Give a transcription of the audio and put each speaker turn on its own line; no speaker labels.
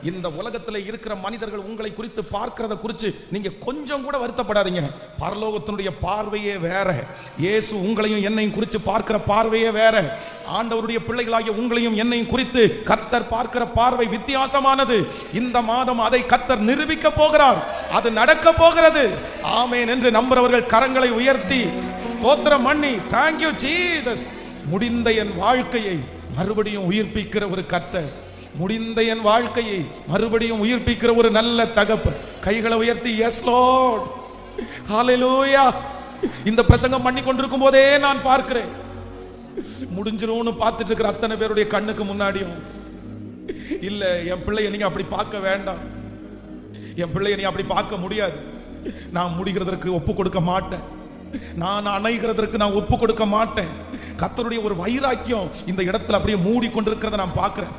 இந்த உலகத்தில் இருக்கிற மனிதர்கள் உங்களை குறித்து பார்க்கிறத குறித்து நீங்க கொஞ்சம் கூட வருத்தப்படாதீங்க. பரலோகத்தினுடைய பார்வையே வேற. இயேசு உங்களையும் என்னையும் குறித்து பார்க்கிற பார்வையே வேற. ஆண்டவருடைய பிள்ளைகளாகிய உங்களையும் என்னையும் குறித்து கர்த்தர் பார்க்கிற பார்வை வித்தியாசமானது. இந்த மாதம் அதை கர்த்தர் நிரூபிக்க போகிறார். அது நடக்க போகிறது. ஆமென் என்று நம்புறவர்கள் கரங்களை உயர்த்தி ஸ்தோத்திரம் பண்ணி தேங்க் யூ ஜீசஸ். முடிந்த என் வாழ்க்கையை மறுபடியும் உயிர்ப்பிக்கிற ஒரு கர்த்தர், முடிந்த என் வாழ்க்கையை மறுபடியும் உயிர்ப்பிக்கிற ஒரு நல்ல தகப்பன். கைகளை உயர்த்தி எஸ் லார்ட் ஹல்லேலூயா. இந்த பிரசங்கம் பண்ணி கொண்டிருக்கும் போதே நான் பார்க்கிறேன், முடிஞ்சிரும்னு பார்த்துட்டு இருக்கிற அத்தனை பேருடைய கண்ணுக்கு முன்னாடியும் இல்ல என் பிள்ளைய நீங்க அப்படி பார்க்க வேண்டாம், என் பிள்ளைய நீ அப்படி பார்க்க முடியாது, நான் முடிகிறதற்கு ஒப்பு கொடுக்க மாட்டேன், நான் அணைகிறதற்கு நான் ஒப்பு கொடுக்க மாட்டேன். கர்த்தருடைய ஒரு வைராக்கியம் இந்த இடத்துல அப்படியே மூடி கொண்டிருக்கிறத நான் பார்க்கிறேன்.